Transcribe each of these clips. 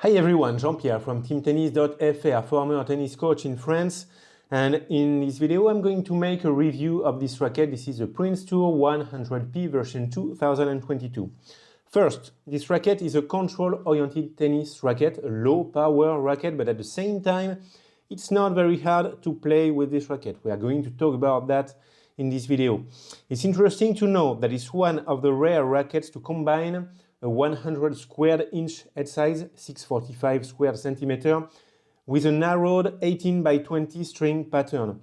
Hi everyone, Jean-Pierre from teamtennis.fr, former tennis coach in France. And in this video I'm going to make a review of this racket. This is the Prince Tour 100P version 2022. First, this racket is a control-oriented tennis racket, a low-power racket, but at the same time it's not very hard to play with this racket. We are going to talk about that in this video. It's interesting to know that it's one of the rare rackets to combine a 100 squared inch head size, 645 square centimeter, with a narrowed 18 by 20 string pattern.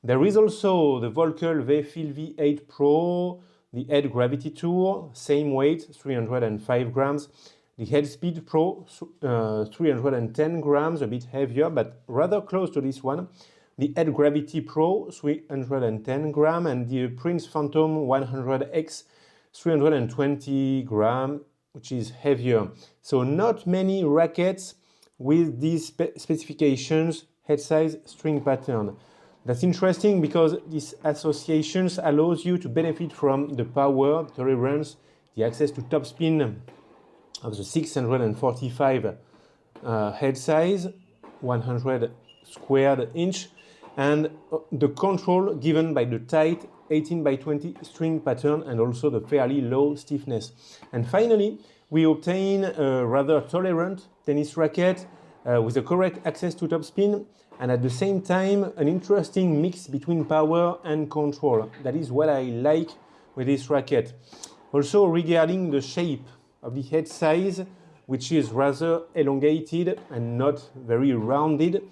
There is also the Volkel V-Feel V8 Pro, the Head Gravity Tour, same weight, 305 grams, the Head Speed Pro, 310 grams, a bit heavier, but rather close to this one, the Head Gravity Pro, 310 grams, and the Prince Phantom 100X, 320 grams, which is heavier. So not many rackets with these specifications, head size, string pattern. That's interesting because these associations allows you to benefit from the power, tolerance, the access to topspin of the 645 head size, 100 squared inch, and the control given by the tight 18 by 20 string pattern and also the fairly low stiffness. And finally, we obtain a rather tolerant tennis racket with the correct access to topspin and at the same time an interesting mix between power and control. That is what I like with this racket. Also regarding the shape of the head size, which is rather elongated and not very rounded,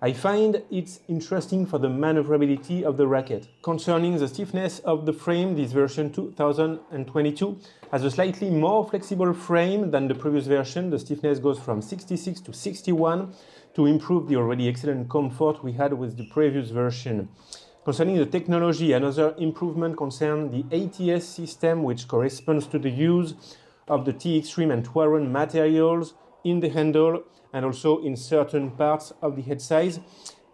I find it's interesting for the maneuverability of the racket. Concerning the stiffness of the frame, this version 2022 has a slightly more flexible frame than the previous version. The stiffness goes from 66 to 61 to improve the already excellent comfort we had with the previous version. Concerning the technology, another improvement concerns the ATS system, which corresponds to the use of the T-Extreme and Twaron materials in the handle and also in certain parts of the head size.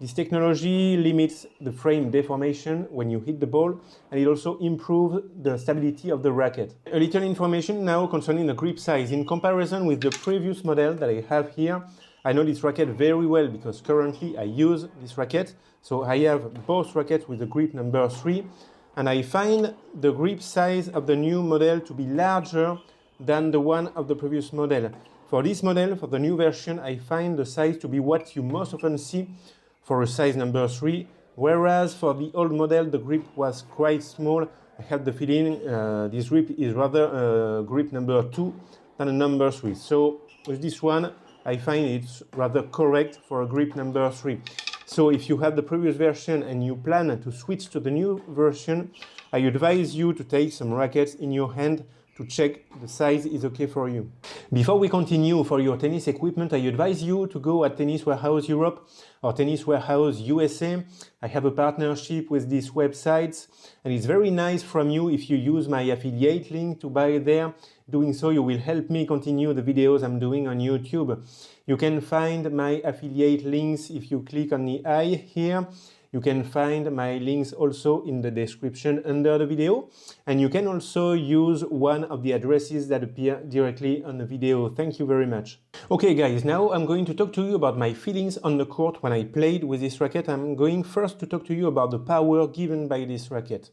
This technology limits the frame deformation when you hit the ball, and it also improves the stability of the racket. A little information now concerning the grip size. In comparison with the previous model that I have here, I know this racket very well because currently I use this racket. So I have both rackets with the grip number 3, and I find the grip size of the new model to be larger than the one of the previous model. For this model, for the new version, I find the size to be what you most often see for a size number 3, whereas for the old model, the grip was quite small. I had the feeling this grip is rather grip number 2 than a number 3. So with this one, I find it's rather correct for a grip number 3. So if you have the previous version and you plan to switch to the new version, I advise you to take some rackets in your hand to check the size is okay for you. Before we continue, for your tennis equipment, I advise you to go at Tennis Warehouse Europe or Tennis Warehouse USA. I have a partnership with these websites and it's very nice from you if you use my affiliate link to buy there. Doing so, you will help me continue the videos I'm doing on YouTube. You can find my affiliate links if you click on the eye here. You can find my links also in the description under the video. And you can also use one of the addresses that appear directly on the video. Thank you very much. Okay guys, now I'm going to talk to you about my feelings on the court when I played with this racket. I'm going first to talk to you about the power given by this racket.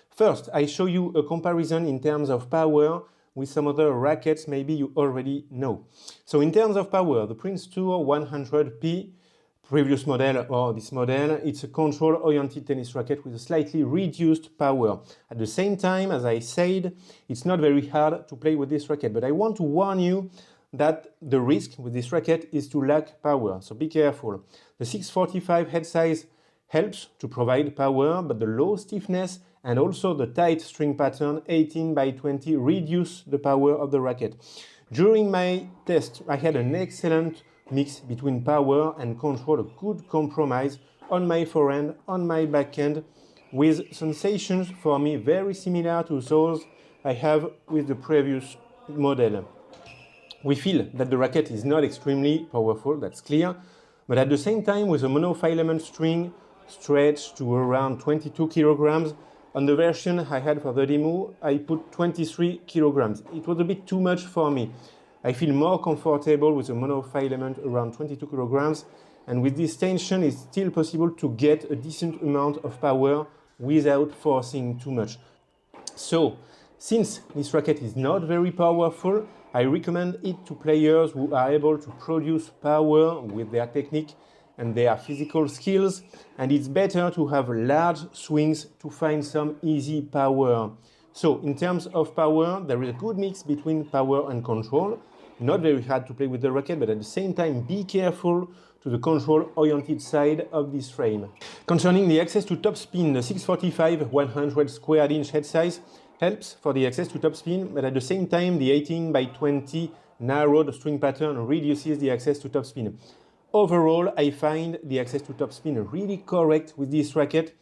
First, I show you a comparison in terms of power with some other rackets maybe you already know. So in terms of power, the Prince Tour 100P previous model or this model, it's a control-oriented tennis racket with a slightly reduced power. At the same time, as I said, it's not very hard to play with this racket, but I want to warn you that the risk with this racket is to lack power, so be careful. The 645 head size helps to provide power, but the low stiffness and also the tight string pattern 18 by 20 reduce the power of the racket. During my test, I had an excellent mix between power and control, a good compromise on my forehand, on my backhand, with sensations for me very similar to those I have with the previous model. We feel that the racket is not extremely powerful, that's clear, but at the same time with a monofilament string stretched to around 22 kilograms, on the version I had for the demo, I put 23 kilograms. It was a bit too much for me. I feel more comfortable with a monofilament around 22 kilograms, and with this tension it's still possible to get a decent amount of power without forcing too much. So, since this racket is not very powerful, I recommend it to players who are able to produce power with their technique and their physical skills, and it's better to have large swings to find some easy power. So, in terms of power, there is a good mix between power and control. Not very hard to play with the racket, but at the same time be careful to the control-oriented side of this frame. Concerning the access to topspin, the 645 100 square inch head size helps for the access to topspin, but at the same time the 18 by 20 narrowed string pattern reduces the access to topspin. Overall, I find the access to topspin really correct with this racket.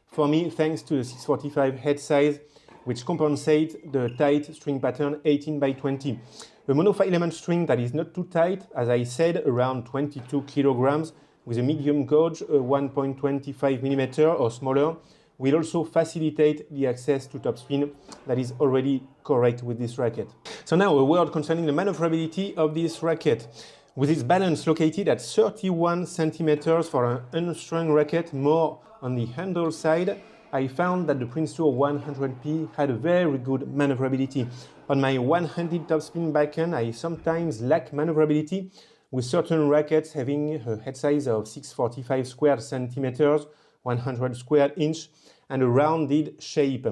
For me, thanks to the 645 head size, which compensates the tight string pattern 18 by 20. The monofilament string that is not too tight, as I said, around 22 kilograms, with a medium gauge 1.25 mm or smaller, will also facilitate the access to topspin that is already correct with this racket. So now a word concerning the maneuverability of this racket. With its balance located at 31 centimeters for an unstrung racket, more on the handle side, I found that the Prince Tour 100P had a very good maneuverability. On my one-handed topspin backhand, I sometimes lack maneuverability, with certain rackets having a head size of 645 square centimeters, 100 square inch, and a rounded shape.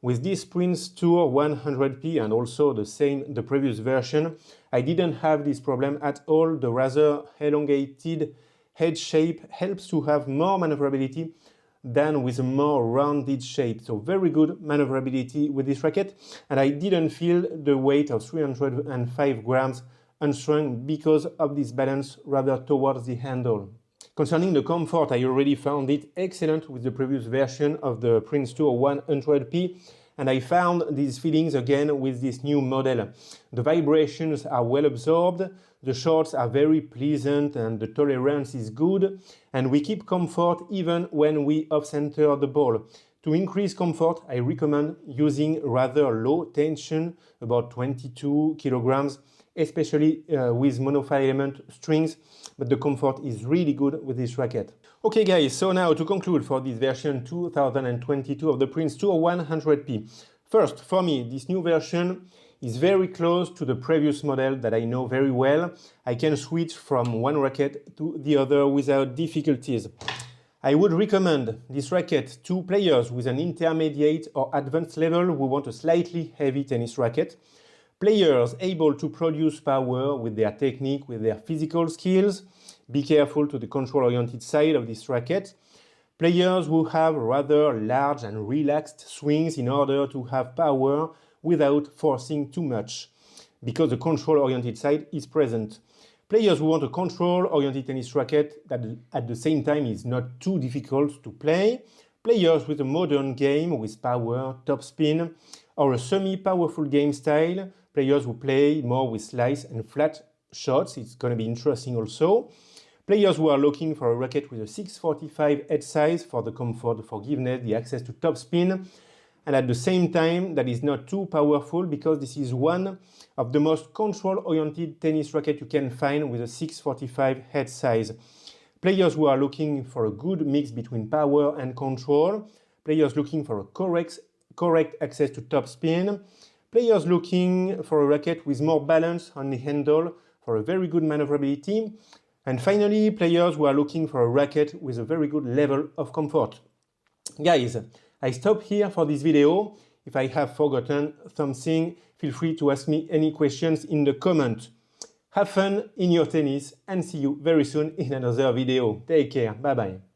With this Prince Tour 100P and also the previous version, I didn't have this problem at all. The rather elongated head shape helps to have more maneuverability than with a more rounded shape. So very good maneuverability with this racket, and I didn't feel the weight of 305 grams unstrung because of this balance rather towards the handle. Concerning the comfort, I already found it excellent with the previous version of the Prince Tour 100P, and I found these feelings again with this new model. The vibrations are well absorbed, the shots are very pleasant, and the tolerance is good, and we keep comfort even when we off-center the ball. To increase comfort, I recommend using rather low tension, about 22 kilograms, especially with monofilament strings, but the comfort is really good with this racket. Okay guys, so now to conclude for this version 2022 of the Prince Tour 100P. First, for me, this new version is very close to the previous model that I know very well. I can switch from one racket to the other without difficulties. I would recommend this racket to players with an intermediate or advanced level who want a slightly heavy tennis racket, players able to produce power with their technique, with their physical skills. Be careful to the control-oriented side of this racket. Players who have rather large and relaxed swings in order to have power without forcing too much, because the control-oriented side is present. Players who want a control-oriented tennis racket that at the same time is not too difficult to play. Players with a modern game with power, topspin, or a semi-powerful game style. Players who play more with slice and flat shots. It's going to be interesting also. Players who are looking for a racket with a 645 head size for the comfort, the forgiveness, the access to topspin, and at the same time that is not too powerful, because this is one of the most control-oriented tennis racket you can find with a 645 head size. Players who are looking for a good mix between power and control. Players looking for a correct access to topspin. Players looking for a racket with more balance on the handle for a very good maneuverability. And finally, players who are looking for a racket with a very good level of comfort. Guys, I stop here for this video. If I have forgotten something, feel free to ask me any questions in the comment. Have fun in your tennis and see you very soon in another video. Take care. Bye bye.